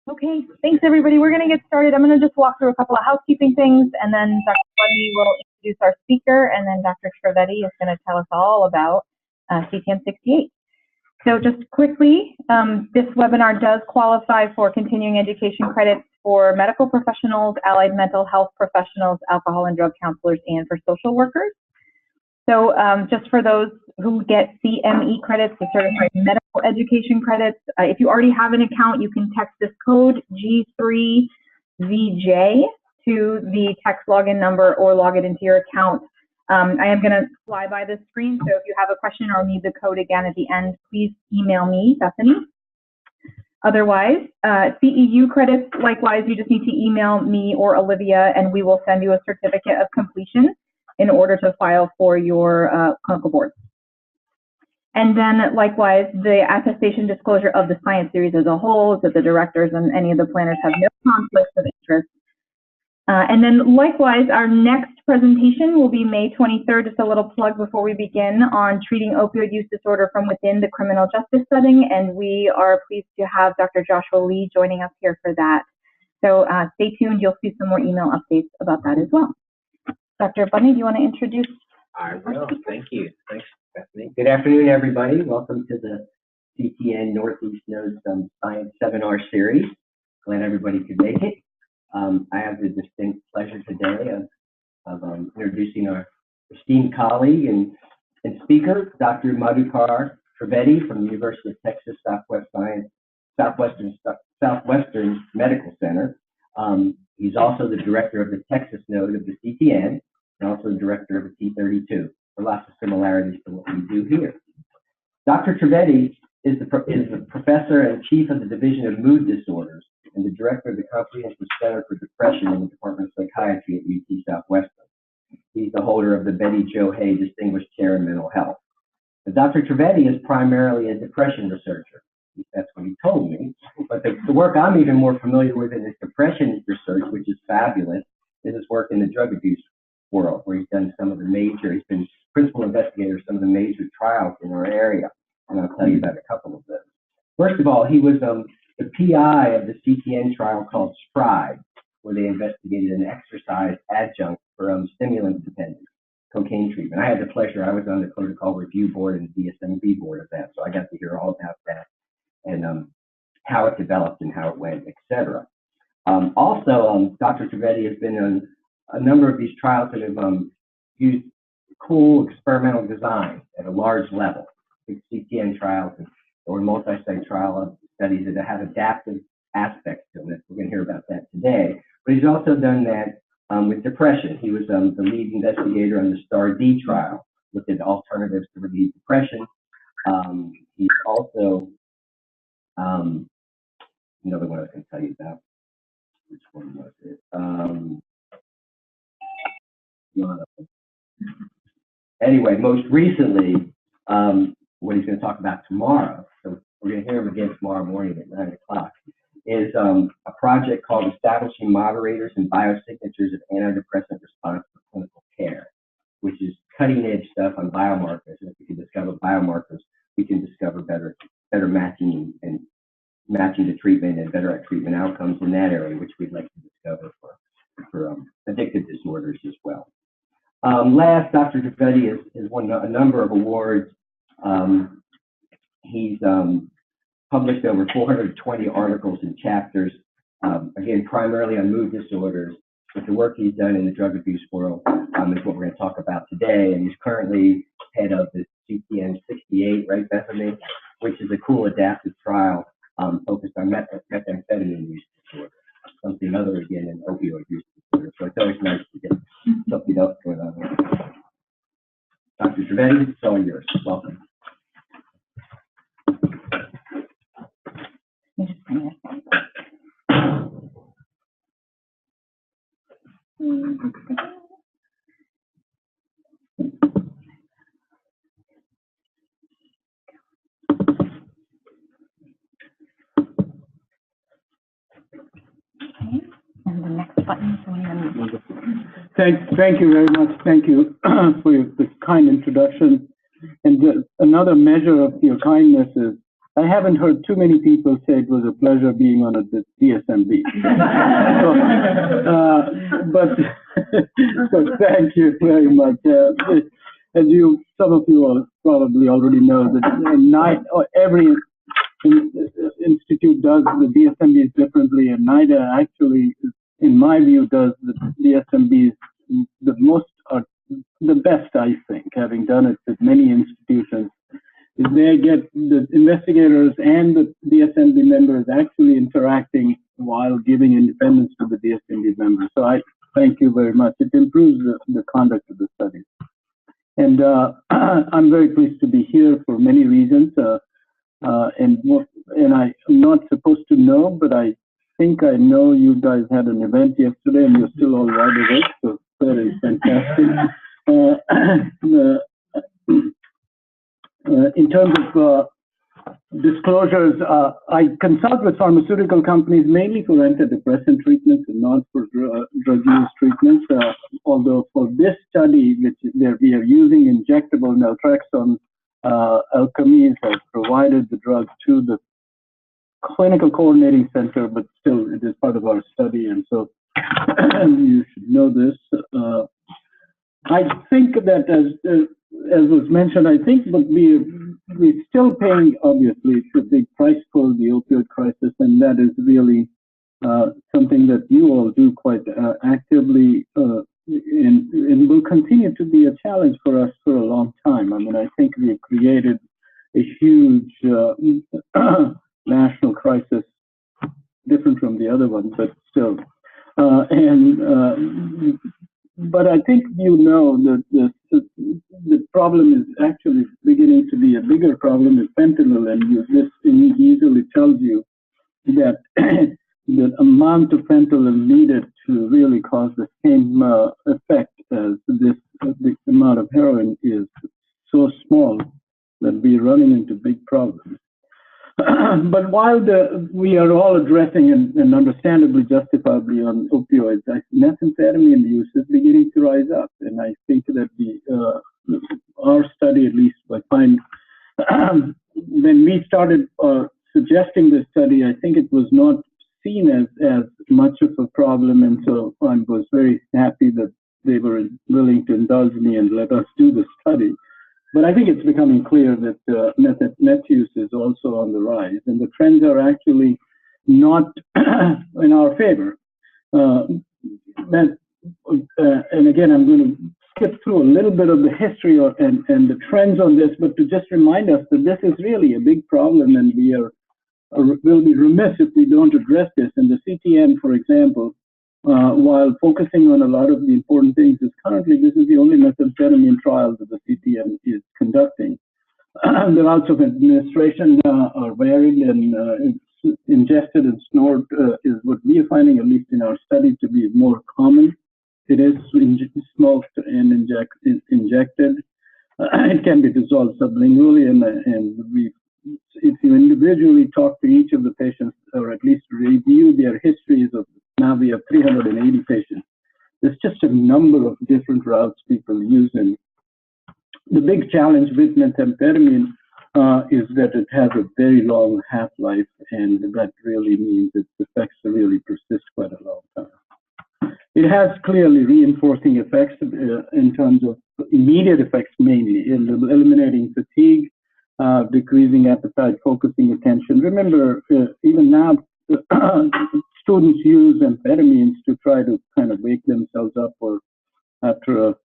Okay, thanks everybody. We're going to get started. I'm going to just walk through a couple of housekeeping things, and then Dr. Bundy will introduce our speaker, and then Dr. Trivedi is going to tell us all about CTN-0068. So just quickly, this webinar does qualify for continuing education credits for medical professionals, allied mental health professionals, alcohol and drug counselors, and for social workers. So just for those who get CME credits, the Certified Medical Education credits, if you already have an account, you can text this code G3VJ to the text login number or log it into your account. I am going to fly by this screen, so if you have a question or need the code again at the end, please email me, Bethany. Otherwise, CEU credits, likewise, you just need to email me or Olivia, and we will send you a certificate of completion in order to file for your clinical board. And then likewise, the attestation disclosure of the science series as a whole, so the directors and any of the planners have no conflicts of interest. And then likewise, our next presentation will be May 23rd, just a little plug before we begin, on treating opioid use disorder from within the criminal justice setting. And we are pleased to have Dr. Joshua Lee joining us here for that. So stay tuned, you'll see some more email updates about that as well. Dr. Bundy, do you want to introduce? I will. Thank you. Thanks, Bethany. Good afternoon, everybody. Welcome to the CTN Northeast Nodes Science Seminar Series. Glad everybody could make it. I have the distinct pleasure today of introducing our esteemed colleague and speaker, Dr. Madhukar Trivedi from the University of Texas Southwestern Medical Center. He's also the director of the Texas node of the CTN, and also the director of the T32. For lots of similarities to what we do here. Dr. Trivedi is the professor and chief of the Division of Mood Disorders and the director of the Comprehensive Center for Depression in the Department of Psychiatry at UT Southwestern. He's the holder of the Betty Jo Hay Distinguished Chair in Mental Health. But Dr. Trivedi is primarily a depression researcher. That's what he told me. But the work I'm even more familiar with in his depression research, which is fabulous, is his work in the drug abuse world, where he's done some of the major, he's been principal investigator of some of the major trials in our area. And I'll tell you about a couple of those. First of all, he was the PI of the CTN trial called STRIDE, where they investigated an exercise adjunct for stimulant dependence, cocaine treatment. I had the pleasure, I was on the protocol review board and the DSMB board of that, so I got to hear all about that and how it developed and how it went, etc. Also, Dr. Trivedi has been on a number of these trials that have used cool experimental design at a large level, big CTN trials or multi-site trial studies that have adaptive aspects to them. We're going to hear about that today. But he's also done that with depression. He was the lead investigator on the STAR-D trial, looked at alternatives to relieve depression. He's also another one I can tell you about. Which one was it? Anyway, most recently, what he's going to talk about tomorrow, so we're going to hear him again tomorrow morning at 9 o'clock, is a project called Establishing Moderators and Biosignatures of Antidepressant Response for Clinical Care, which is cutting-edge stuff on biomarkers. And if we can discover biomarkers, we can discover better matching and matching the treatment and better treatment outcomes in that area, which we'd like to discover for addictive disorders as well. Last, Dr. Trivedi has won a number of awards. He's published over 420 articles and chapters, again, primarily on mood disorders, but the work he's done in the drug abuse world is what we're going to talk about today, and he's currently head of the CTN-0068, right, Bethany, which is a cool adaptive trial focused on methamphetamine use disorder, something other, again, than opioid use disorder. So it's always nice to get something else going on. Dr. Trivedi, it's all yours. Welcome. And the next button. Thank you very much. Thank you for this kind introduction. And another measure of your kindness is I haven't heard too many people say it was a pleasure being on a DSMB. So thank you very much. As some of you all probably already know, that every institute does the DSMBs differently, and NIDA actually, in my view, does the DSMBs the best, I think, having done it with many institutions. They get the investigators and the DSMB members actually interacting while giving independence to the DSMB members. So I thank you very much. It improves the conduct of the studies. And I'm very pleased to be here for many reasons. And I'm not supposed to know, but I think I know you guys had an event yesterday and you're still all wide awake, so that is fantastic. In terms of disclosures, I consult with pharmaceutical companies mainly for antidepressant treatments and not for drug use treatments. Although for this study, where we are using injectable naltrexone, Alkermes has provided the drug to the clinical coordinating center, but still it is part of our study, and so you should know this. I think that as was mentioned, I think that we're still paying, obviously, a big price for the opioid crisis, and that is really something that you all do quite actively, and will continue to be a challenge for us for a long time. I mean, I think we've created a huge national crisis, different from the other ones, but still. But I think you know that the problem is actually beginning to be a bigger problem with fentanyl, and this easily tells you that the amount of fentanyl needed to really cause the same effect as the amount of heroin is so small that we're running into big problems. But while we are all addressing and understandably justifiably on opioids, methamphetamine use is beginning to rise up, and I think that our study, at least, I find when we started suggesting this study, I think it was not seen as much of a problem, and so I was very happy that they were willing to indulge me and let us do the study. But I think it's becoming clear that meth use is also on the rise, and the trends are actually not in our favor. And again, I'm going to skip through a little bit of the history and the trends on this, but to just remind us that this is really a big problem, and we'll be remiss if we don't address this. And the CTN, for example, while focusing on a lot of the important things, is currently this is the only methamphetamine trial that the CTN is conducting. The routes of administration are varied, and ingested and snorted is what we are finding, at least in our study, to be more common. It is smoked and injected. It can be dissolved sublingually, and if you individually talk to each of the patients, or at least review their histories of, now we have 380 patients. There's just a number of different routes people use. And the big challenge with methamphetamine is that it has a very long half-life, and that really means its effects really persist quite a long time. It has clearly reinforcing effects in terms of immediate effects, mainly in eliminating fatigue, decreasing appetite, focusing attention. Remember, even now, students use amphetamines to try to kind of wake themselves up, or after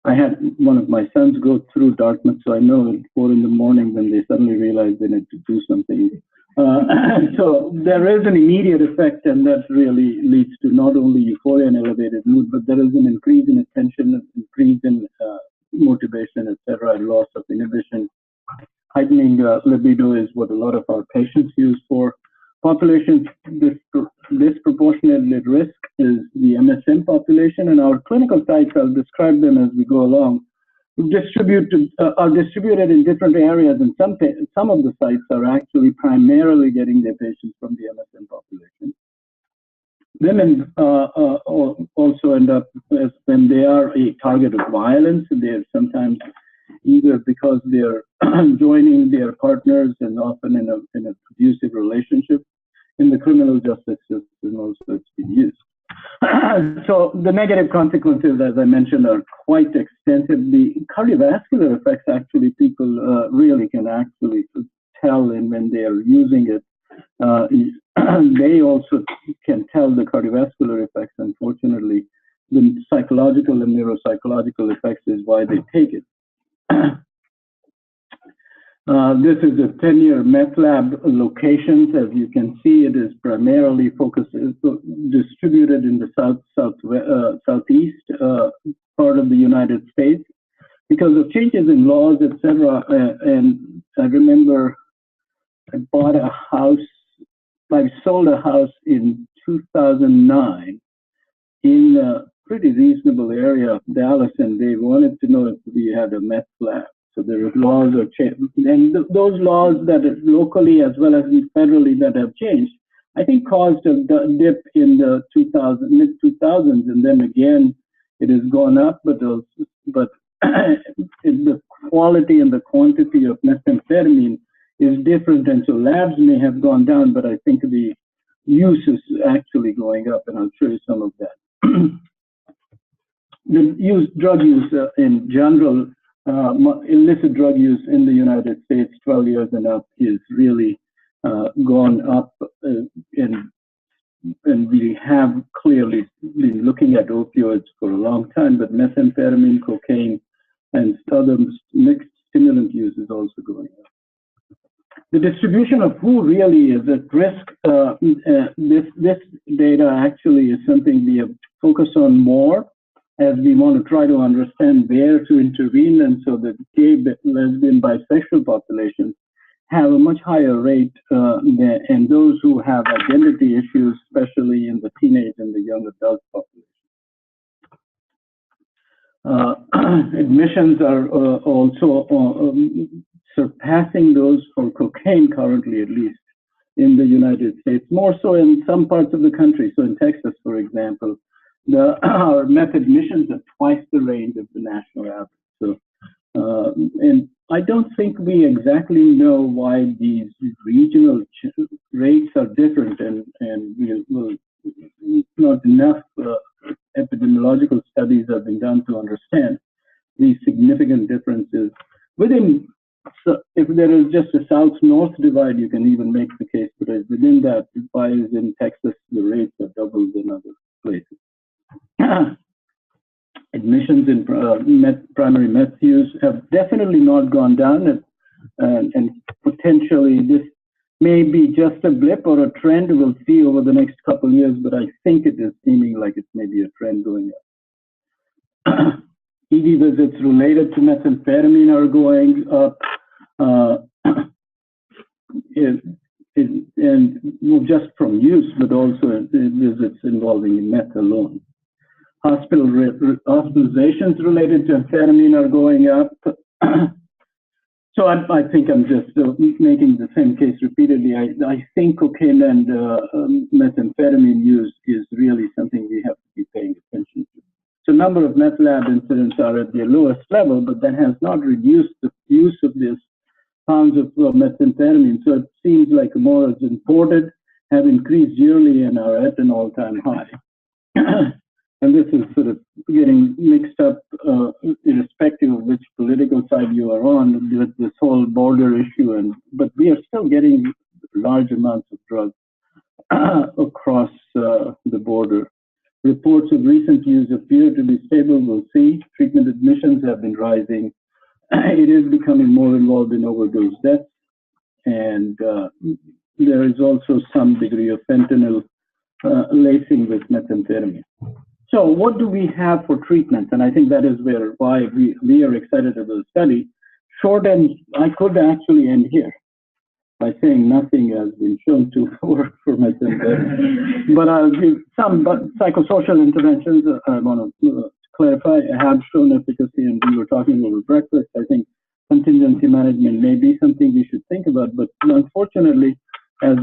I had one of my sons go through Dartmouth, so I know at 4 in the morning when they suddenly realize they need to do something. So there is an immediate effect, and that really leads to not only euphoria and elevated mood, but there is an increase in attention, an increase in motivation, etc., and loss of inhibition. Heightening libido is what a lot of our patients use for. Populations disproportionately at risk is the MSM population, and our clinical sites, I'll describe them as we go along, are distributed in different areas, and some of the sites are actually primarily getting their patients from the MSM population. Women also end up, when they are a target of violence, they're sometimes either because they're joining their partners and often in an abusive relationship. In the criminal justice system also it's been used. So the negative consequences, as I mentioned, are quite extensive. The cardiovascular effects, actually, people really can actually tell, and when they are using it, they also can tell the cardiovascular effects. Unfortunately, the psychological and neuropsychological effects is why they take it. This is a 10-year meth lab locations. As you can see, it is primarily distributed in the southeast part of the United States because of changes in laws, etc. And I remember I bought a house. I sold a house in 2009 in a pretty reasonable area of Dallas, and they wanted to know if we had a meth lab. So there are laws are changed, and those laws that are locally as well as federally that have changed, I think caused a dip in the mid-2000s, and then again it has gone up. But the quality and the quantity of methamphetamine is different, and so labs may have gone down, but I think the use is actually going up, and I'll show you some of that. The drug use in general. Illicit drug use in the United States, 12 years and up, is really gone up, and we have clearly been looking at opioids for a long time, but methamphetamine, cocaine, and other mixed stimulant use is also going up. The distribution of who really is at risk, this data actually is something we have focused on more, as we want to try to understand where to intervene, and so the gay, lesbian, bisexual populations have a much higher rate and those who have identity issues, especially in the teenage and the young adult population. Admissions are also surpassing those for cocaine currently, at least in the United States, more so in some parts of the country. So in Texas, for example, our meth admissions are twice the range of the national average. So, and I don't think we exactly know why these regional rates are different, and not enough epidemiological studies have been done to understand these significant differences. Within, so if there is just a south-north divide, you can even make the case, but within that, why is in Texas the rates are double than other places? Admissions in primary meth use have definitely not gone down, and potentially this may be just a blip or a trend we'll see over the next couple of years, but I think it is seeming like it may be a trend going up. ED visits related to methamphetamine are going up, and not just from use, but also visits involving meth alone. Hospitalizations related to amphetamine are going up. So I think I'm just making the same case repeatedly. I think cocaine and methamphetamine use is really something we have to be paying attention to. So number of meth lab incidents are at their lowest level, but that has not reduced the use of this pounds of methamphetamine. So it seems like more is imported, have increased yearly, and are at an all-time high. And this is sort of getting mixed up, irrespective of which political side you are on, with this whole border issue. But we are still getting large amounts of drugs across the border. Reports of recent use appear to be stable. We'll see. Treatment admissions have been rising. It is becoming more involved in overdose deaths, and there is also some degree of fentanyl lacing with methamphetamine. So what do we have for treatment? And I think that is why we are excited about the study. Short end, I could actually end here by saying nothing has been shown to work for methamphetamine. But I'll give some psychosocial interventions. I want to clarify. I have shown efficacy, and we were talking over breakfast. I think contingency management may be something we should think about, but unfortunately, as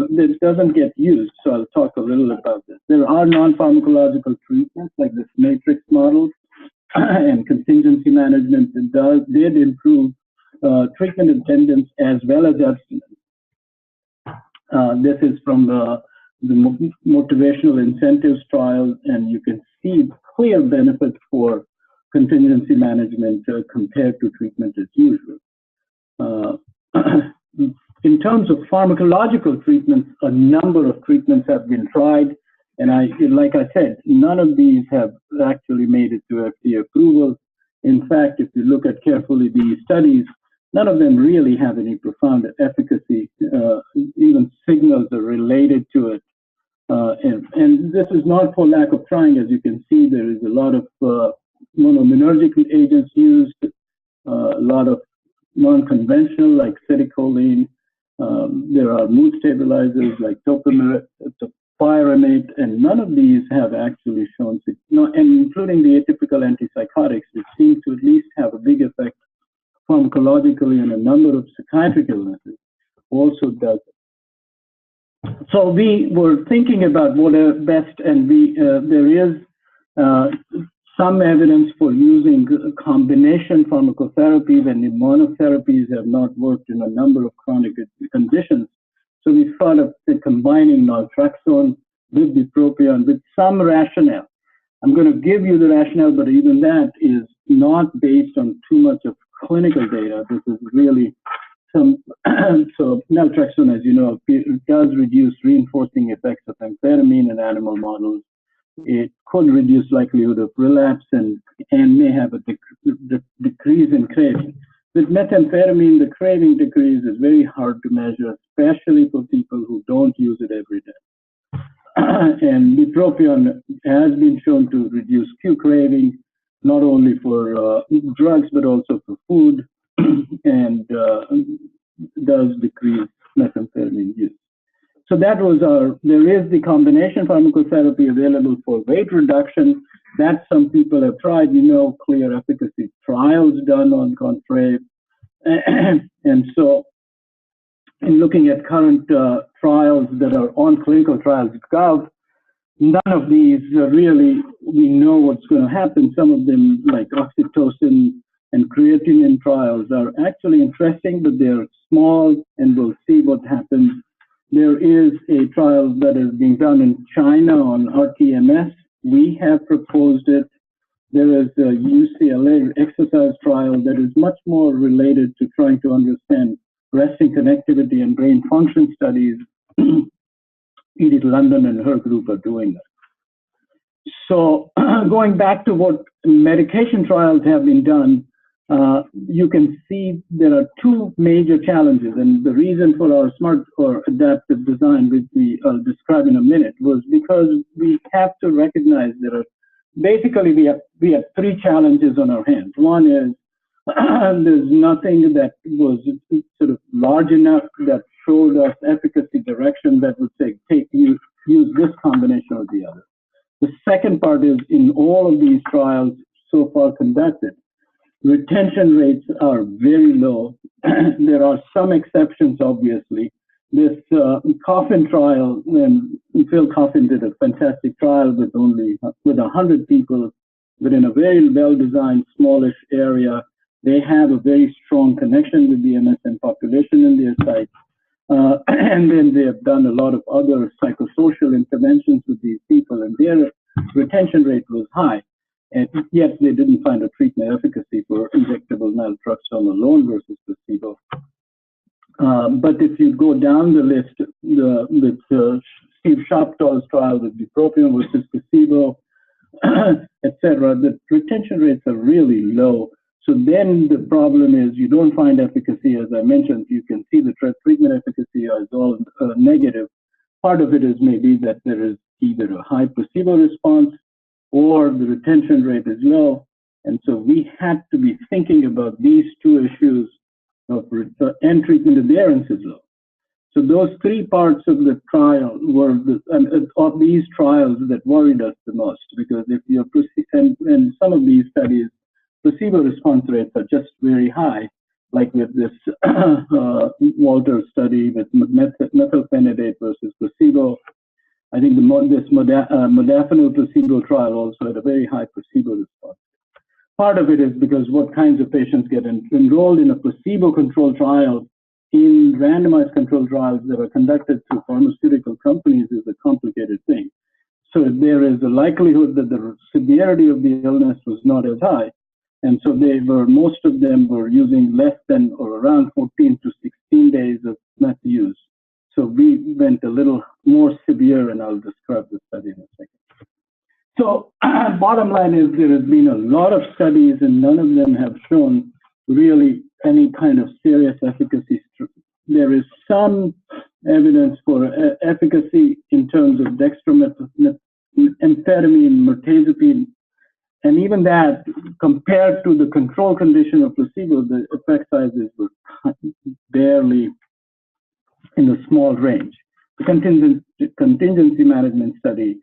this doesn't get used, so I'll talk a little about this. There are non-pharmacological treatments like this matrix model, and contingency management did improve treatment attendance as well as abstinence. This is from the motivational incentives trial, and you can see clear benefits for contingency management compared to treatment as usual. In terms of pharmacological treatments, a number of treatments have been tried, and like I said, none of these have actually made it to FDA approval. In fact, if you look at carefully these studies, none of them really have any profound efficacy. Even signals are related to it. And this is not for lack of trying. As you can see, there is a lot of monoaminergic agents used, a lot of non-conventional like ceticoline. There are mood stabilizers like topiramate, and none of these have actually shown, and including the atypical antipsychotics, which seem to at least have a big effect pharmacologically in a number of psychiatric illnesses, also does it. So we were thinking about what are best, and there is some evidence for using combination pharmacotherapy when immunotherapies have not worked in a number of chronic conditions. So we thought of combining naltrexone with bupropion with some rationale. I'm going to give you the rationale, but even that is not based on too much of clinical data. This is really some, so naltrexone, as you know, does reduce reinforcing effects of amphetamine in animal models. It could reduce likelihood of relapse and may have a decrease in craving. With methamphetamine, the craving decrease is very hard to measure, especially for people who don't use it every day. And bupropion has been shown to reduce Q craving, not only for drugs, but also for food, and does decrease methamphetamine use. So that was there is the combination pharmacotherapy available for weight reduction. That some people have tried, clear efficacy trials done on Contrave. And so in looking at current trials that are on clinicaltrials.gov, none of these really, we know what's going to happen. Some of them, like oxytocin and creatinine trials, are actually interesting, but they're small, and we'll see what happens. There is a trial that is being done in China on RTMS. We have proposed it. There is a UCLA exercise trial that is much more related to trying to understand resting connectivity and brain function studies. Edith London and her group are doing that. So going back to what medication trials have been done, you can see there are two major challenges, and the reason for our smart or adaptive design, which I'll describe in a minute, was because we have to recognize there are basically we have three challenges on our hands. One is there's nothing that was sort of large enough that showed us efficacy direction that would say use this combination or the other. The second part is in all of these trials so far conducted, retention rates are very low. There are some exceptions, obviously. This Coffin trial, when Phil Coffin did a fantastic trial with 100 people within a very well-designed, smallish area. They have a very strong connection with the MSM population in their site. And then they have done a lot of other psychosocial interventions with these people, and their retention rate was high. And yet they didn't find a treatment efficacy for injectable naltrexone alone versus placebo. But if you go down the list, with Steve Shoptall's trial with bupropion versus placebo, etc., the retention rates are really low. So then the problem is you don't find efficacy. As I mentioned, you can see the treatment efficacy is all negative. Part of it is maybe that there is either a high placebo response or the retention rate is low. And so we had to be thinking about these two issues of and treatment adherence is low. So those three parts of the trial were of these trials that worried us the most, because if you're and some of these studies, placebo response rates are just very high, like with this Walter study with methylphenidate versus placebo. I think this modafinil placebo trial also had a very high placebo response. part of it is because what kinds of patients get enrolled in a placebo-controlled trial in randomized controlled trials that are conducted through pharmaceutical companies is a complicated thing. So there is a likelihood that the severity of the illness was not as high. And so most of them were using less than or around 14 to 16 days of meth use. So we went a little more severe, and I'll describe the study in a second. So bottom line is there has been a lot of studies, and none of them have shown really any kind of serious efficacy. There is some evidence for efficacy in terms of dextroamphetamine, mirtazapine, and even that, compared to the control condition of placebo, the effect sizes were barely in the small range. The contingency management study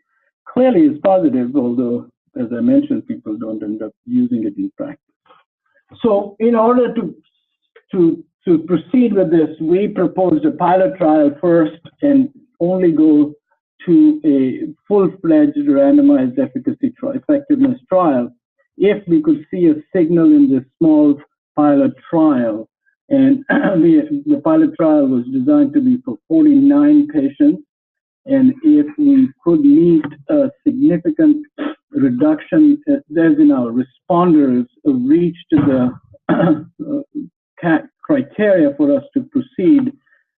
clearly is positive, although, as I mentioned, people don't end up using it in practice. So in order to proceed with this, we proposed a pilot trial first and only go to a full-fledged randomized efficacy effectiveness trial if we could see a signal in this small pilot trial. And the pilot trial was designed to be for 49 patients. And if we could meet a significant reduction, as in our responders reached the criteria for us to proceed,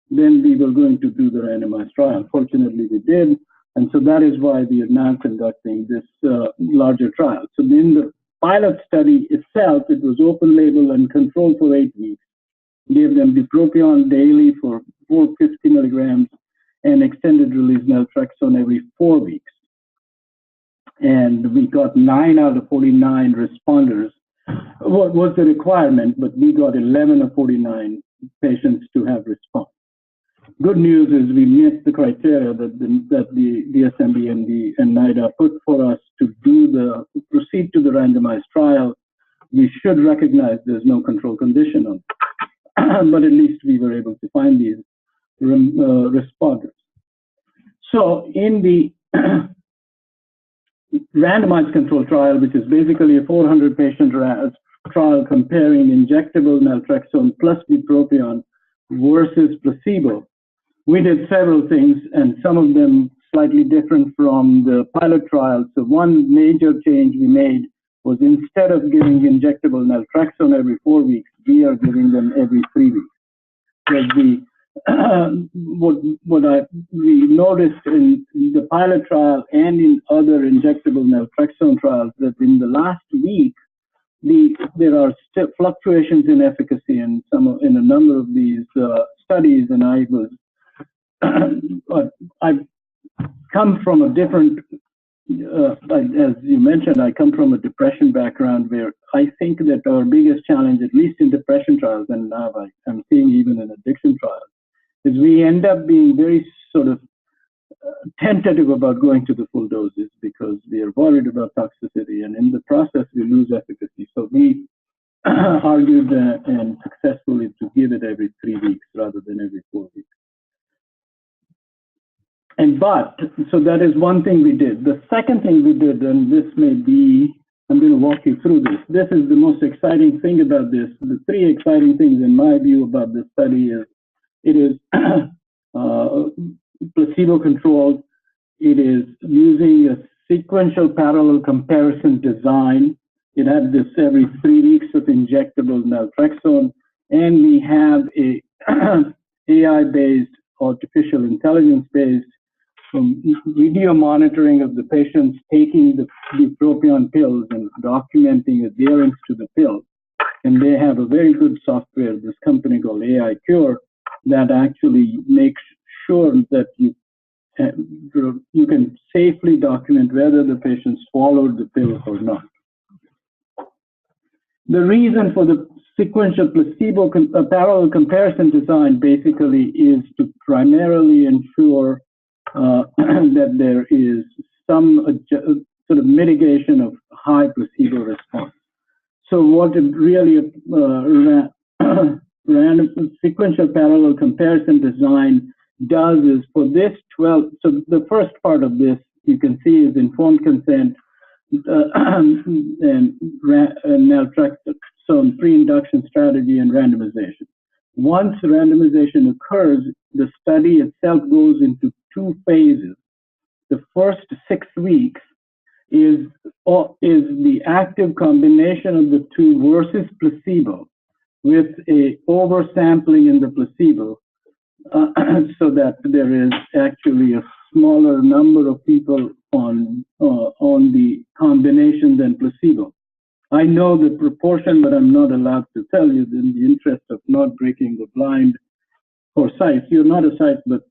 then we were going to do the randomized trial. Fortunately, we did. And so that is why we are now conducting this larger trial. So in the pilot study itself, it was open label and controlled for 8 weeks. Gave them bupropion daily for 450 milligrams and extended release naltrexone every 4 weeks. And we got 9 out of 49 responders. What was the requirement, but we got 11 of 49 patients to have response. Good news is we met the criteria that the DSMB and NIDA put for us to proceed to the randomized trial. We should recognize there's no control condition on it, but at least we were able to find these responders. So in the randomized control trial, which is basically a 400-patient trial comparing injectable naltrexone plus bupropion versus placebo, we did several things, and some of them slightly different from the pilot trial. So one major change we made was instead of giving injectable naltrexone every 4 weeks, we are giving them every 3 weeks. Because we noticed in the pilot trial and in other injectable naltrexone trials that in the last week, there are still fluctuations in efficacy in a number of these studies, and I've come from a different, as you mentioned, I come from a depression background where I think that our biggest challenge, at least in depression trials, and now I'm seeing even in addiction trials, is we end up being very sort of tentative about going to the full doses because we are worried about toxicity, and in the process we lose efficacy. So we argued and successfully to give it every 3 weeks rather than every 4 weeks. So that is one thing we did. The second thing we did, and this may be, I'm going to walk you through this. This is the most exciting thing about this. The 3 exciting things in my view about this study is it is placebo-controlled. It is using a sequential parallel comparison design. It had this every 3 weeks of injectable naltrexone, and we have a AI-based, artificial intelligence-based video monitoring of the patients taking the bupropion pills and documenting adherence to the pill. And they have a very good software, this company called AI Cure, that actually makes sure that you can safely document whether the patients followed the pill or not. The reason for the sequential placebo parallel comparison design basically is to primarily ensure that there is some sort of mitigation of high placebo response. So what it really random sequential parallel comparison design does is for this 12, so the first part of this you can see is informed consent. naltrexone pre-induction strategy and randomization. Once randomization occurs, the study itself goes into 2 phases. The first 6 weeks is the active combination of the 2 versus placebo, with a oversampling in the placebo, so that there is actually a smaller number of people on the combination than placebo. I know the proportion, but I'm not allowed to tell you in the interest of not breaking the blind for sites. You're not a site, but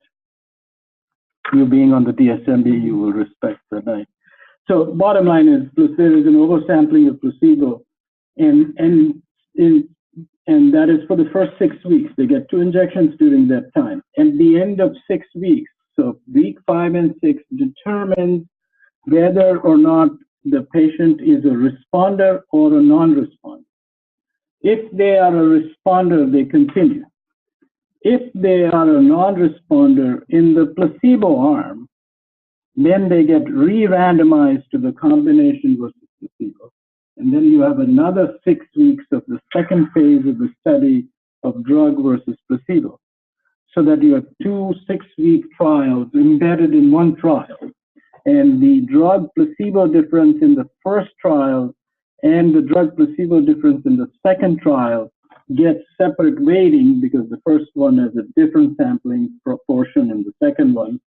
you being on the DSMB, you will respect that. So bottom line is, there is an oversampling of placebo, and that is for the first 6 weeks. They get 2 injections during that time. At the end of 6 weeks, so week 5 and 6 determines whether or not the patient is a responder or a non-responder. If they are a responder, they continue. If they are a non-responder in the placebo arm, then they get re-randomized to the combination versus placebo. And then you have another 6 weeks of the second phase of the study of drug versus placebo, so that you have 2 6-week trials embedded in one trial. And the drug placebo difference in the first trial and the drug placebo difference in the second trial gets separate weighting, because the first one has a different sampling proportion than the second one,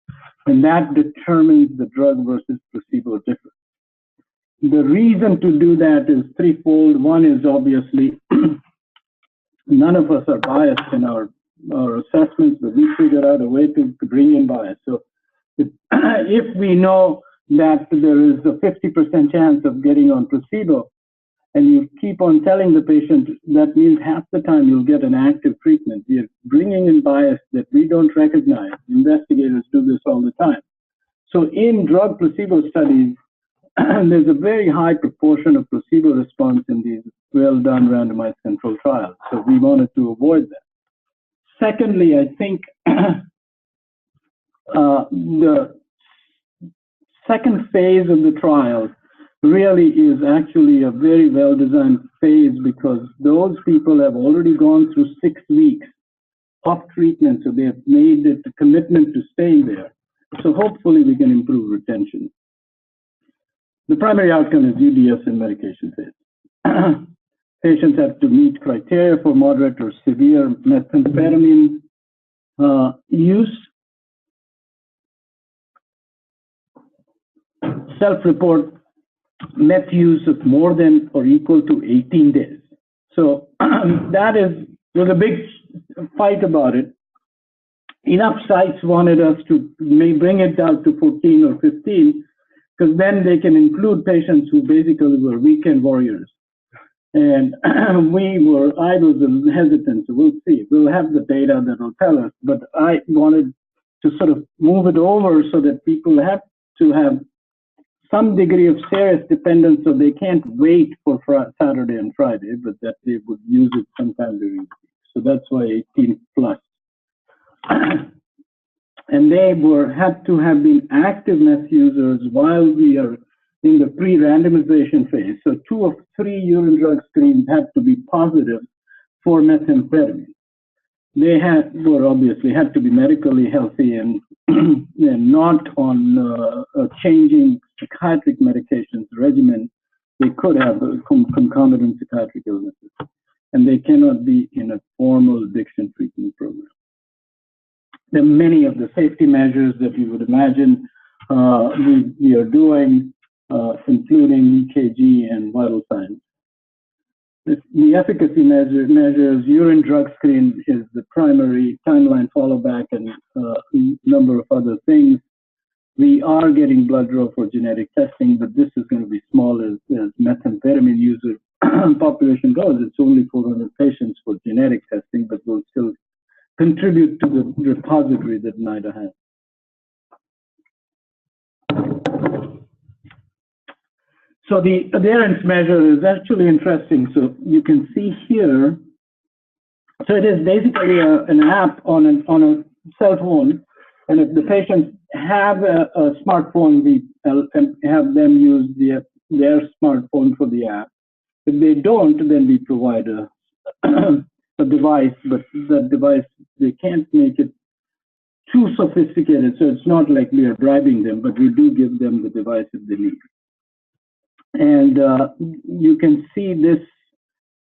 and that determines the drug versus placebo difference. The reason to do that is threefold. One is obviously none of us are biased in our assessments, but we figure out a way to bring in bias. So if we know that there is a 50% chance of getting on placebo, and you keep on telling the patient, that means half the time you'll get an active treatment. We are bringing in bias that we don't recognize. Investigators do this all the time. So in drug placebo studies, there's a very high proportion of placebo response in these well-done randomized controlled trials. So we wanted to avoid that. Secondly, I think the second phase of the trial really is actually a very well-designed phase, because those people have already gone through 6 weeks of treatment, so they have made it a commitment to staying there. So hopefully we can improve retention. The primary outcome is UDS and medication phase. Patients have to meet criteria for moderate or severe methamphetamine use. Self-report meth use of more than or equal to 18 days. So was a big fight about it. Enough sites wanted us to bring it down to 14 or 15, because then they can include patients who basically were weekend warriors. And I was hesitant, so we'll see. We'll have the data that will tell us, but I wanted to sort of move it over so that people have to have some degree of serious dependence, so they can't wait for Saturday and Friday, but that they would use it sometime during the week. So that's why 18 plus. And they had to have been active meth users while we are in the pre-randomization phase. So 2 of 3 urine drug screens had to be positive for methamphetamine. They obviously had to be medically healthy and not on a changing psychiatric medications regimen. They could have concomitant psychiatric illnesses, and they cannot be in a formal addiction treatment program. There are many of the safety measures that you would imagine we are doing, including EKG and vital signs. The efficacy measures, urine drug screen is the primary, timeline follow back, and a number of other things. We are getting blood draw for genetic testing, but this is going to be small as methamphetamine user population goes. It's only 400 patients for genetic testing, but will still contribute to the repository that NIDA has. So the adherence measure is actually interesting. So you can see here, so it is basically an app on a cell phone, and if the patients have a smartphone, we have them use the their smartphone for the app. If they don't, then we provide a, a device, but that device, they can't make it too sophisticated, so it's not like we are bribing them, but we do give them the device if they need. And you can see this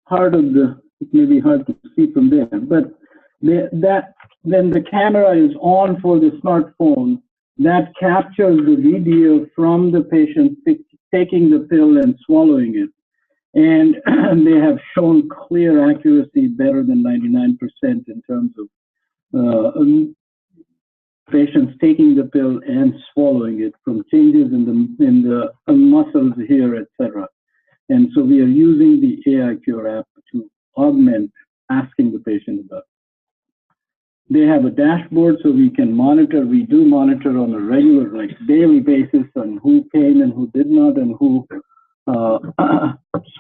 part of the, it may be hard to see from there, but then the camera is on for the smartphone that captures the video from the patient taking the pill and swallowing it. And they have shown clear accuracy, better than 99% in terms of patients taking the pill and swallowing it, from changes in the muscles here, etc. And so we are using the AI Cure app to augment asking the patient about it. They have a dashboard so we can monitor. We do monitor on a regular, like daily basis, on who came and who did not, and who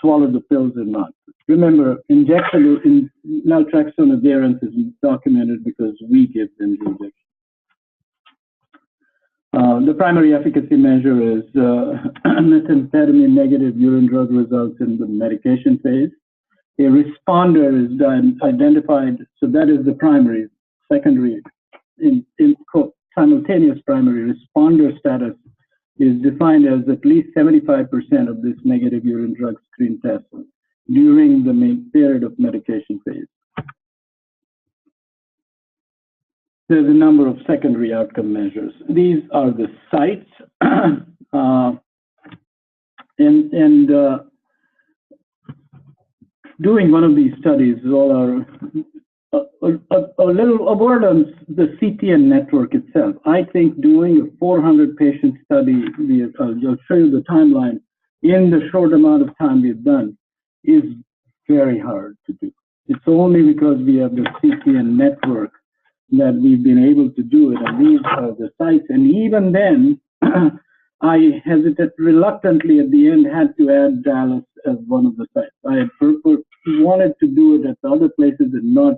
swallowed the pills or not. Remember, injectable naltrexone adherence is documented because we give them the injection. The primary efficacy measure is methamphetamine negative urine drug results in the medication phase. A responder is identified, so that is the primary. Secondary, simultaneous primary responder status is defined as at least 75% of this negative urine drug screen test during the main period of medication phase. There's a number of secondary outcome measures. These are the sites, doing one of these studies, all are a word on the CTN network itself. I think doing a 400 patient study, I'll show you the timeline, in the short amount of time we've done is very hard to do. It's only because we have the CTN network that we've been able to do it, and these are the sites. And even then, I hesitated reluctantly at the end, had to add Dallas as one of the sites. I had wanted to do it at the other places and not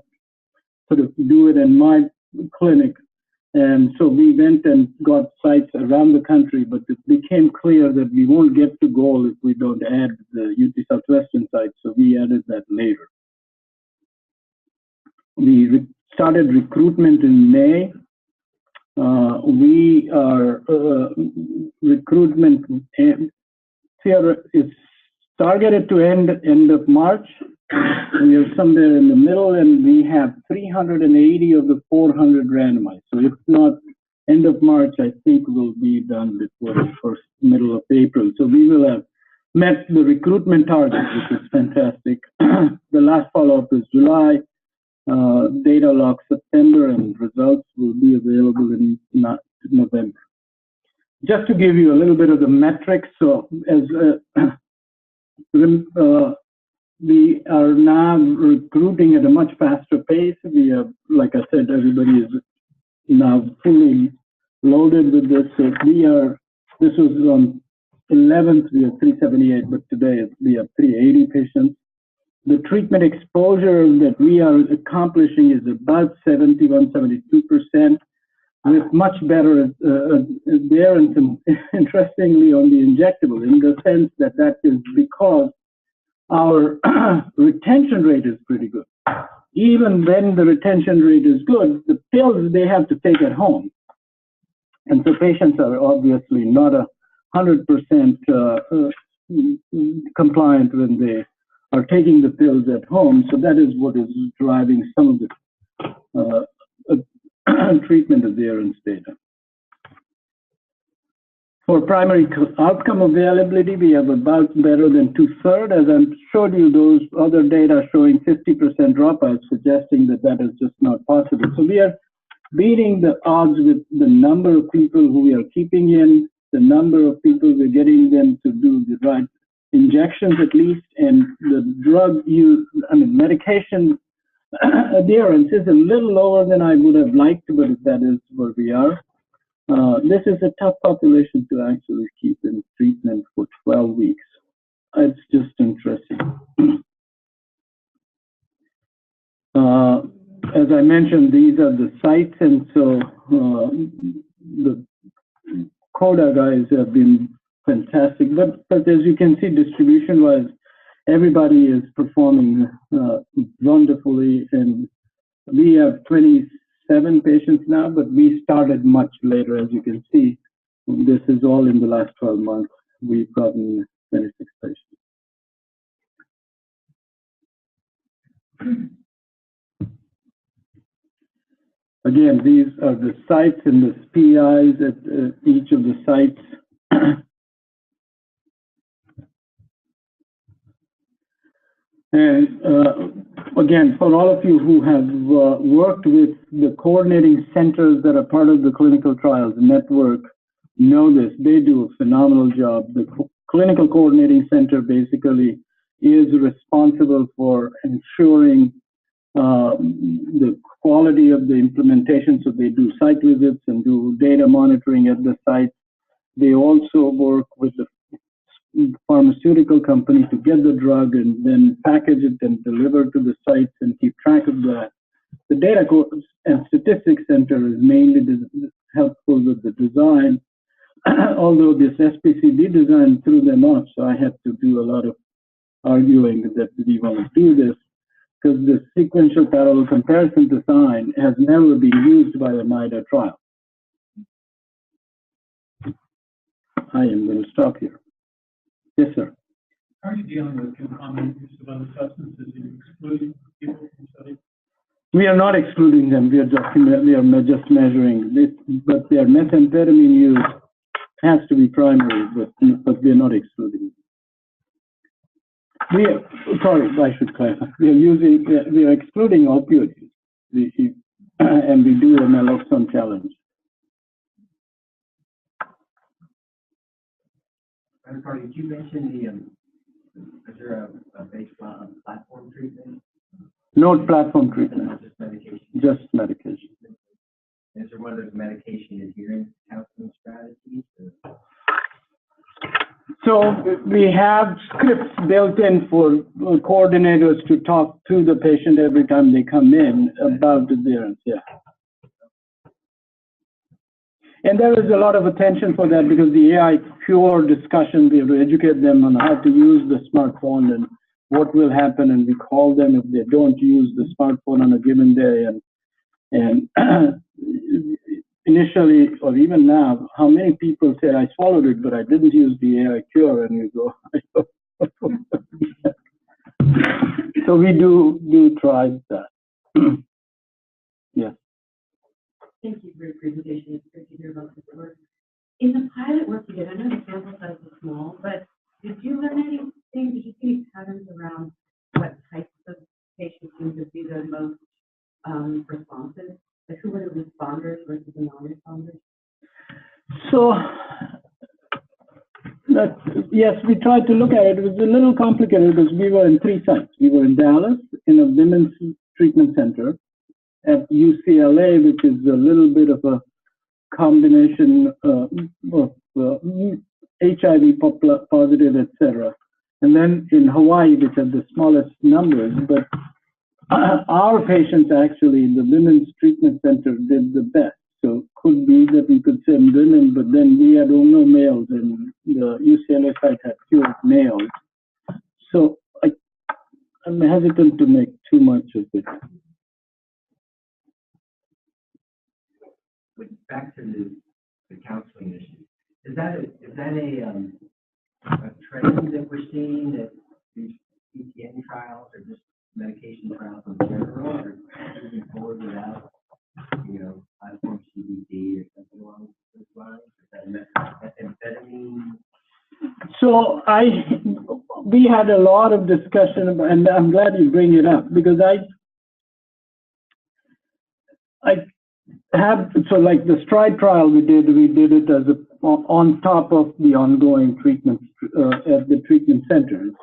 sort of do it in my clinic. And so we went and got sites around the country, but it became clear that we won't get to goal if we don't add the UT Southwestern site, so we added that later. We started recruitment in May. We are recruitment is targeted to end of March. We are somewhere in the middle, and we have 380 of the 400 randomized. So if not end of March, I think we'll be done before the first middle of April. So we will have met the recruitment target, which is fantastic. The last follow-up is July. Data lock September, and results will be available in November. Just to give you a little bit of the metrics, so as we are now recruiting at a much faster pace. We have, like I said, everybody is now fully loaded with this. So this was on 11th, we have 378, but today we have 380 patients. The treatment exposure that we are accomplishing is about 71, 72%, with much better adherence, interestingly, on the injectable, in the sense that that is because our retention rate is pretty good. Even when the retention rate is good, the pills they have to take at home. And so patients are obviously not 100% compliant when they are taking the pills at home. So that is what is driving some of the treatment adherence data. For primary outcome availability, we have about better than 2/3. As I showed you, those other data showing 50% dropouts, suggesting that that is just not possible. So we are beating the odds with the number of people who we are keeping in, the number of people we're getting them to do the right injections at least, and the drug use, medication adherence is a little lower than I would have liked, but that is where we are. This is a tough population to actually keep in treatment for 12 weeks. It's just interesting. As I mentioned, these are the sites, and so the CODA guys have been fantastic. But as you can see, distribution-wise, everybody is performing wonderfully, and we have 27 patients now, but we started much later, as you can see. This is all in the last 12 months. We've gotten 26 patients. Again, these are the sites and the PIs at each of the sites. And again, for all of you who have worked with the coordinating centers that are part of the clinical trials network, know this. They do a phenomenal job. The clinical coordinating center basically is responsible for ensuring the quality of the implementation. So they do site visits and do data monitoring at the site. They also work with the pharmaceutical company to get the drug and then package it and deliver to the sites and keep track of that. The data and statistics center is mainly helpful with the design, although this SPCD design threw them off, so I had to do a lot of arguing that we want to do this, because the sequential parallel comparison design has never been used by the MIDA trial. I am going to stop here. Yes, sir. How are you dealing with concomitant use of other substances? Are you excluding people from study? We are not excluding them. We are just measuring this, but their methamphetamine use has to be primary, but we are not excluding them. Sorry, I should clarify. We are excluding opioid use, and we do a naltrexone challenge. Cardi, did you mention is there a base platform treatment? No platform treatment. Just medication? Just medication. Is there one of those medication adherence counseling strategies? So we have scripts built in for coordinators to talk to the patient every time they come in about adherence, yeah. And there is a lot of attention for that because the AI Cure discussion, we have to educate them on how to use the smartphone and what will happen, and we call them if they don't use the smartphone on a given day. And initially, or even now, how many people say, I swallowed it, but I didn't use the AI Cure, and you go, so we do try that. Yeah. Thank you for your presentation. It's great to hear about this work. In the pilot work you did, I know the sample size is small, but did you learn anything? Did you see any patterns around what types of patients seem to be the most responsive? Like who were the responders versus the non-responders? So, yes, we tried to look at it. It was a little complicated because we were in 3 sites. We were in Dallas in a women's treatment center, at UCLA, which is a little bit of a combination of HIV positive, etc. And then in Hawaii, which had the smallest numbers, but our patients actually in the women's treatment center did the best. So could be that we could send women, but then we had no males, and the UCLA site had fewer males. So I'm hesitant to make too much of it. Back to the counseling issue. Is that a trend that we're seeing, that these CTN trials or just medication trials in general are moving forward without, platform CBD or something along those lines? Is that methamphetamine? So we had a lot of discussion about, and I'm glad you bring it up, because I have, so like the STRIDE trial we did it as on top of the ongoing treatment at the treatment centers.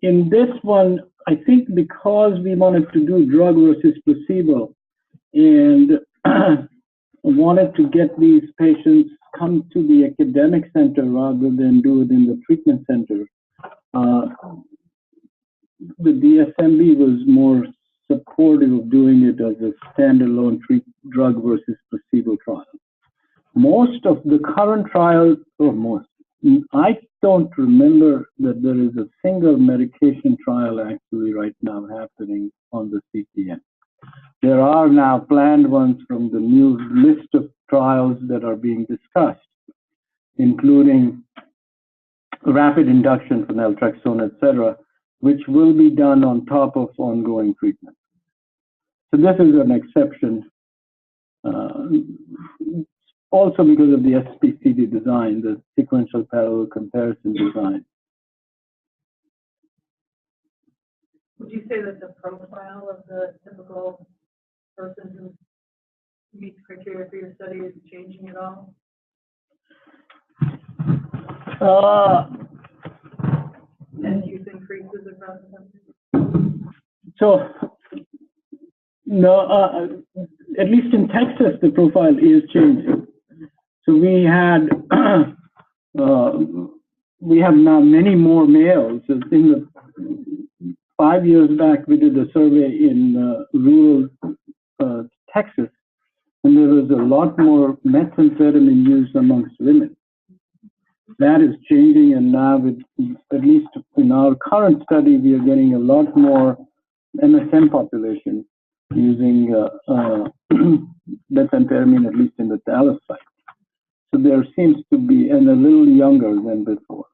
In this one, I think because we wanted to do drug versus placebo and wanted to get these patients come to the academic center rather than do it in the treatment center, the DSMB was more supportive of doing it as a standalone drug versus placebo trial. most of the current trials, or most, I don't remember that there is a single medication trial actually right now happening on the CTN. There are now planned ones from the new list of trials that are being discussed, including rapid induction for naltrexone, etc., which will be done on top of ongoing treatment. So this is an exception, also because of the SPCD design, the sequential parallel comparison design. Would you say that the profile of the typical person who meets criteria for your study is changing at all? And use increases across the country? So, no, at least in Texas, the profile is changing. So we had, we have now many more males. In the 5 years back, we did a survey in rural Texas, and there was a lot more methamphetamine use amongst women. That is changing, and now, with, at least in our current study, we are getting a lot more MSM population using methamphetamine, at least in the Dallas site. So there seems to be, and a little younger than before.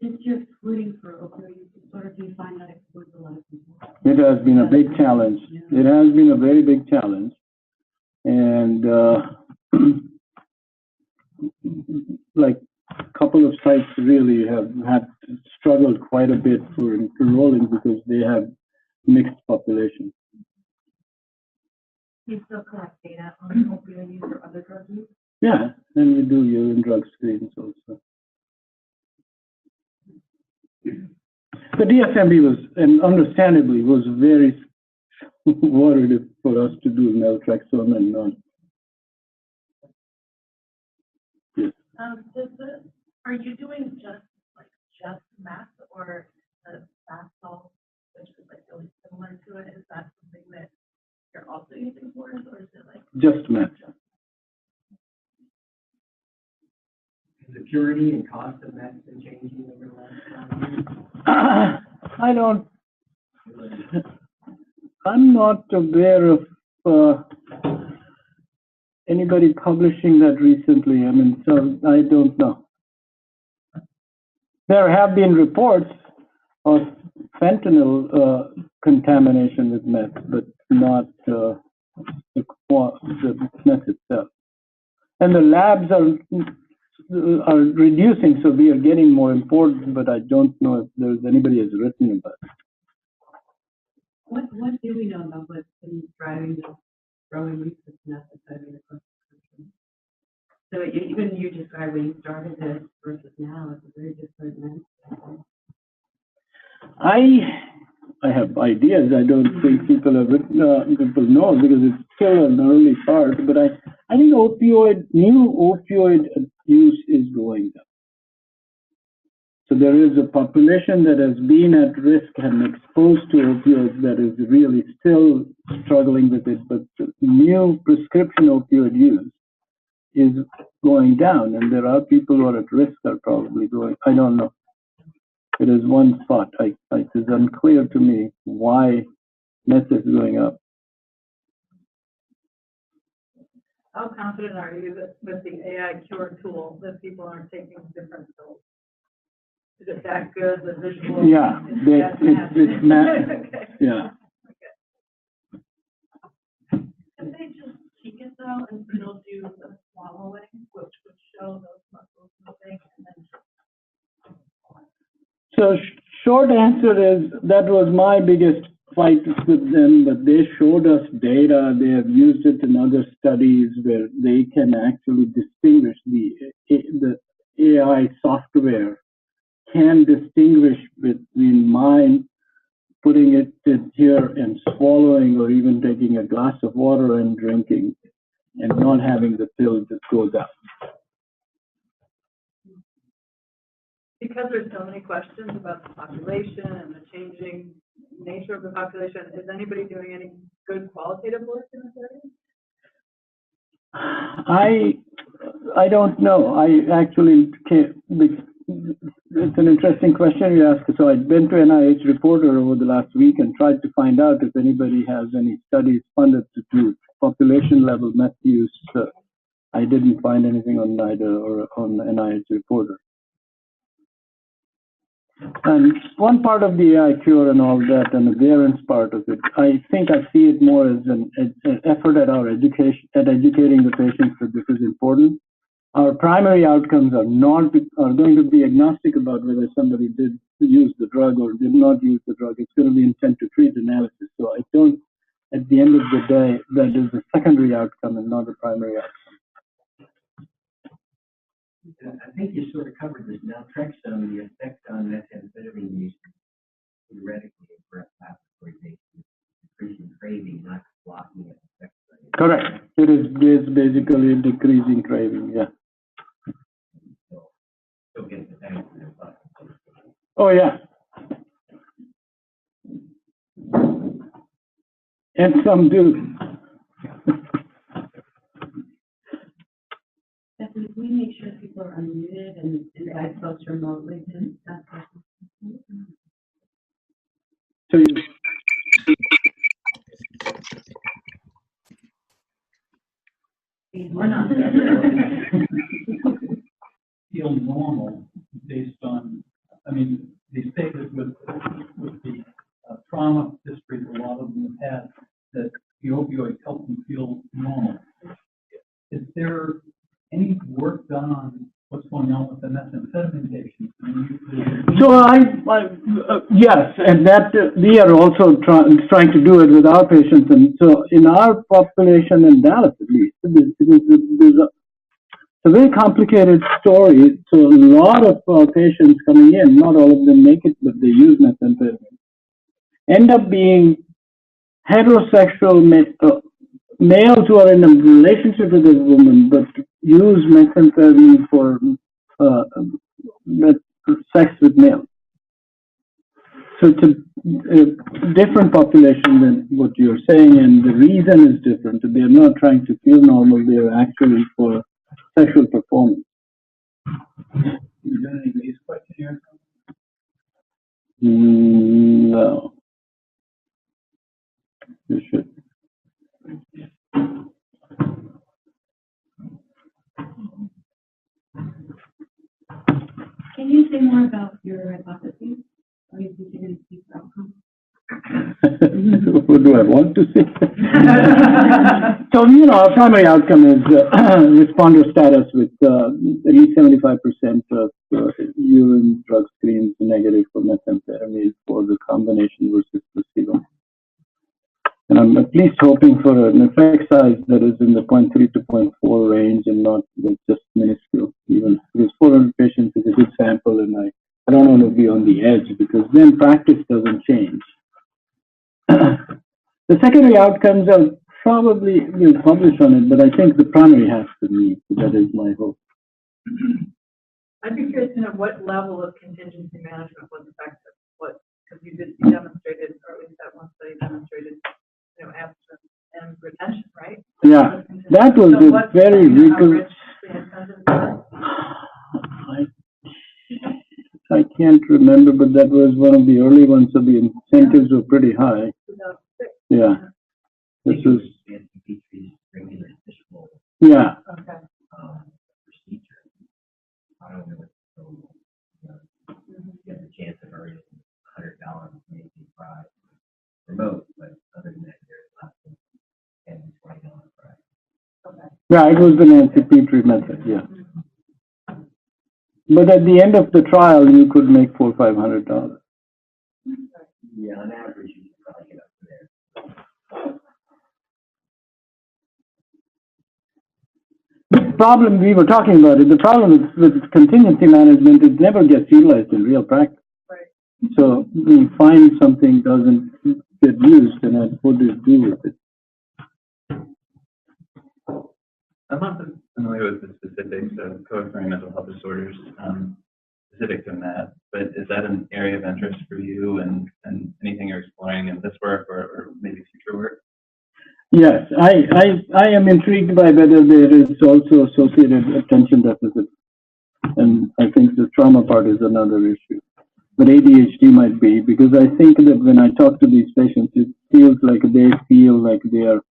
Since you're excluding for opioid use disorder, do you find that excludes a lot of people? It has been a big challenge. It has been a very big challenge. And like a couple of sites really have struggled quite a bit for enrolling because they have mixed population. Do you still collect data on opioid use or other drug use? Yeah, and we do urine drug screens also. The DSMB was, and understandably, was very worried for us to do naltrexone and not. Yes. Are you doing just meth or the bath salt, which is like really similar to it? Is that something that you're also using for it, or is it like Just meth. Has the purity and cost of meth been changing over the last 5 years? I don't. I'm not aware of anybody publishing that recently. I mean, so I don't know. There have been reports of fentanyl contamination with meth, but not the meth itself. And the labs are reducing, so we are getting more important, but I don't know if there's anybody has written about it. What do we know about what's been driving the growing use of methamphetamine across the country? So even you described when you started this versus now, it's a very different landscape. I have ideas. I don't think people have written, people know because it's still an early part. But I think new opioid use is going down. So there is a population that has been at risk and exposed to opioids that is really still struggling with it, but the new prescription opioid use is going down, and there are people who are at risk are probably going, I don't know. It is one spot. It is unclear to me why meth is going up. how confident are you that with the AI cure tool that people aren't taking different pills? Is it that good, the visual? Yeah, it's math. Okay. Yeah. Can they just cheek it though, and it'll do the swallowing, which would show those muscles moving, and then So short answer is that was my biggest fight with them, but they showed us data. They have used it in other studies where they can actually distinguish the AI software can distinguish between mine putting it in here and swallowing, or even taking a glass of water and drinking, and not having the pill that goes out. because there's so many questions about the population and the changing nature of the population, is anybody doing any good qualitative work in this area? I don't know. I actually can't. It's an interesting question you ask. So I've been to NIH Reporter over the last week and tried to find out if anybody has any studies funded to do population level meth use. I didn't find anything on NIDA or on NIH Reporter. And one part of the AI cure and all that, and the variance part of it, I think I see it more as an effort at our education, at educating the patients that this is important. Our primary outcomes are going to be agnostic about whether somebody did use the drug or did not use the drug. It's going to be intent to treat analysis. So I don't, at the end of the day, that is a secondary outcome and not a primary outcome. I think you sort of covered this naltrexone, the effect on methamphetamine use theoretically in breath laboratory patients, decreasing craving, not blocking it. Correct. It is basically decreasing craving, yeah. Still get the bang for your buck. Oh, yeah. And some do. Stephanie, can we make sure people are unmuted and guide folks remotely to that question? So you We're not. Feel normal based on, I mean, they say that with the trauma histories a lot of them have had, that the opioids help them feel normal. Is there any work done on what's going on with the methamphetamine patients? So yes, and that we are also trying to do it with our patients. And so in our population in Dallas, at least, there's a very complicated story. So a lot of patients coming in, not all of them make it, but they use methamphetamine, end up being heterosexual males who are in a relationship with a woman, but use methamphetamine for sex with males. So it's a different population than what you're saying, and the reason is different. They're not trying to feel normal, they're actually for sexual performance. You done any race questionnaires? No. You should. Can you say more about your hypotheses? Are you considering these outcomes? What do I want to say? So, our primary outcome is responder status with at least 75% of urine drug screens negative for methamphetamine for the combination versus placebo. And I'm at least hoping for an effect size that is in the 0.3 to 0.4 range and not just minuscule, even because 400 patients is a good sample, and I don't want to be on the edge because then practice doesn't change. The secondary outcomes are probably, we'll publish on it, but I think the primary has to meet. That is my hope. I'd be curious to know what level of contingency management was effective. Because you demonstrated, or at least that one study demonstrated, abstinence and retention, right? Yeah, that was So a very rigorous. I can't remember, but that was one of the early ones, so the incentives were pretty high. 2006. Yeah. This was. Fishbowl Yeah. Okay. Procedure. I don't know what you have the chance of earning $100 maybe prize remote, but other than that, there's lots of $10, $20 prize. Okay. Yeah, it was the Nancy Petrie method, yeah. But at the end of the trial, you could make $400 or $500. Yeah, on average, you can probably get up to there. The problem we were talking about is the problem with contingency management, it never gets utilized in real practice. Right. So we find something doesn't get used, and then what do you do with it? I'm not familiar with the specifics of co-occurring mental health disorders. The specific to meth, but is that an area of interest for you and anything you're exploring in this work or maybe future work? Yes, I am intrigued by whether there is also associated attention deficit. And I think the trauma part is another issue. But ADHD might be, because I think that when I talk to these patients, it feels like they feel like they are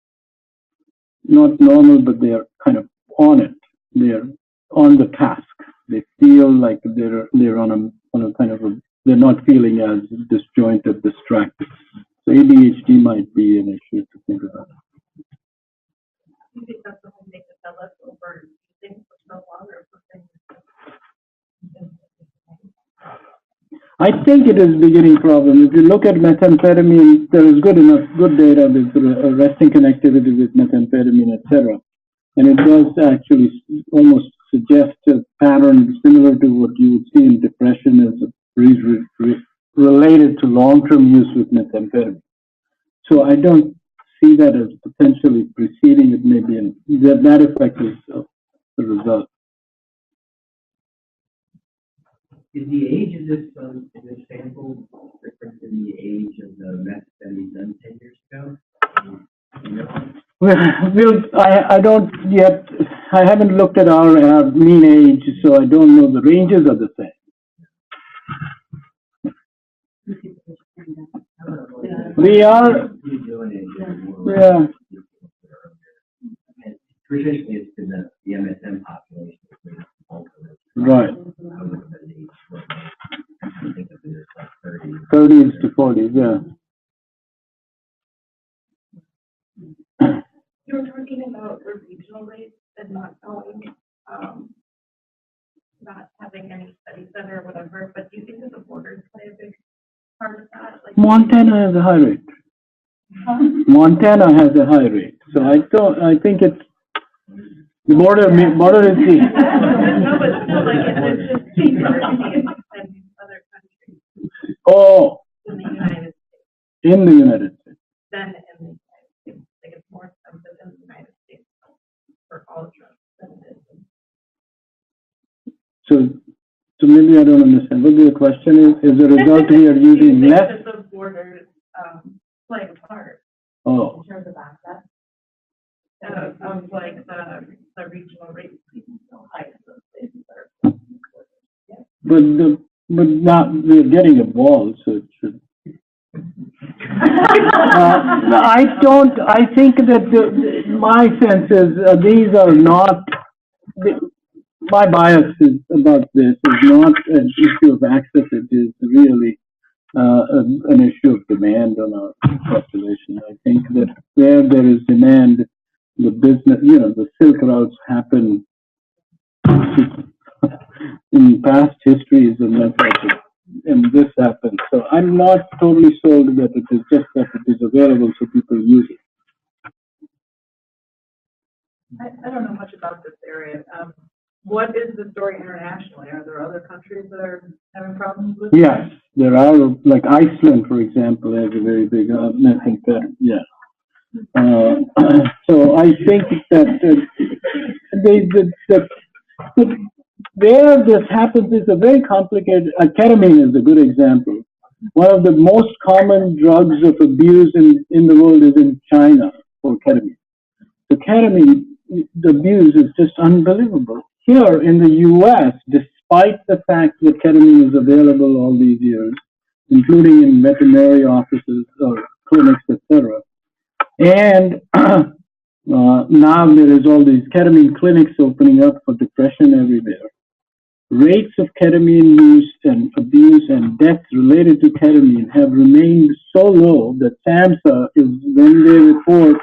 not normal, but they are kind of on it. They're on the task. They feel like they're on a kind of they're not feeling as disjointed, distracted. So ADHD might be an issue to think about. Do you think that's something they develop over using for so long or something? I think it is a beginning problem. If you look at methamphetamine, there is good data with resting connectivity with methamphetamine, etc. And it does actually almost suggest a pattern similar to what you would see in depression as related to long-term use with methamphetamine. So I don't see that as potentially preceding it, maybe, and that effect is the result. Is the age of this sample different than the age of the meth study done 10 years ago? You know? Well, I don't yet, I haven't looked at our mean age, so I don't know. The ranges are the same. We are, yeah. Traditionally, it's been the MSM population. Right. I think of it as like 30s to 40s, yeah. You were talking about the regional rates and not knowing, not having any study center or whatever, but do you think that the borders play a big part of that? Like, Montana has a high rate. Montana has a high rate. So I think it's, the border is the. No, but still, like, it's just cheaper than other countries. Oh, In the United States. in the United States. Than in the United States. Like, it's more expensive in the United States for all drugs than it is. So maybe I don't understand. What the question is? Is the result we are using less? That the borders play a part Oh. in terms of access of like the regional rates being so high in those places that are. But not, we're getting a ball, so it should. I think that my sense is these are not, my bias is about this is not an issue of access, it is really an issue of demand on our population. I think that where there is demand, the business, the silk routes happen in past histories, and this happens. So I'm not totally sold that it is just that it is available so people use it. I don't know much about this area. What is the story internationally? Are there other countries that are having problems with it? Yes, there are, like Iceland, for example, has a very big methamphetamine. Yeah. So I think that where this happens is a very complicated. Ketamine is a good example. One of the most common drugs of abuse in the world is in China for ketamine. So ketamine, the abuse is just unbelievable. Here in the U.S., despite the fact that ketamine is available all these years, including in veterinary offices or clinics, etc., and now there is all these ketamine clinics opening up for depression everywhere. Rates of ketamine use and abuse and deaths related to ketamine have remained so low that SAMHSA is, when they report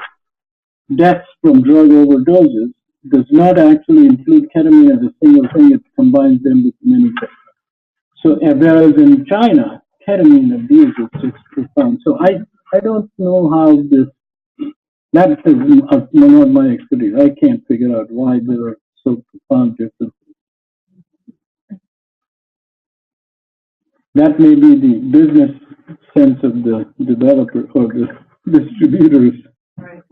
deaths from drug overdoses, does not actually include ketamine as a single thing, it combines them with many things. So whereas in China, ketamine abuse is just profound. So I don't know how this, that is not my expertise. I can't figure out why there are so profound differences. That may be the business sense of the developer or the distributors. Right.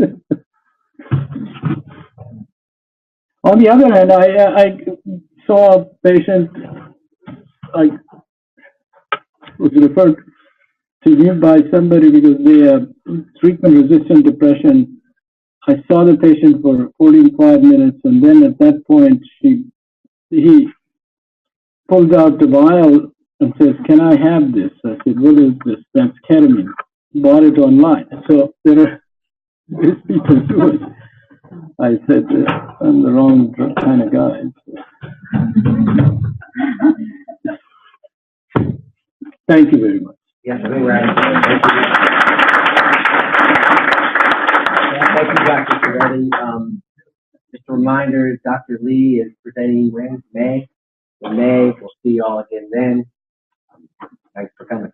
On the other hand, I saw a patient I was referred to me by somebody because they have treatment-resistant depression. I saw the patient for 45 minutes, and then at that point, he pulled out the vial and says, "Can I have this?" I said, "What is this?" "That's ketamine." Bought it online. So there are these people do it. I said, I'm the wrong kind of guy. Thank you very much. Yes, I think we're out of time. Thank you, Dr. Trivedi. Just a reminder, Dr. Lee is presenting when? May. In May, we'll see you all again then. Thanks for coming.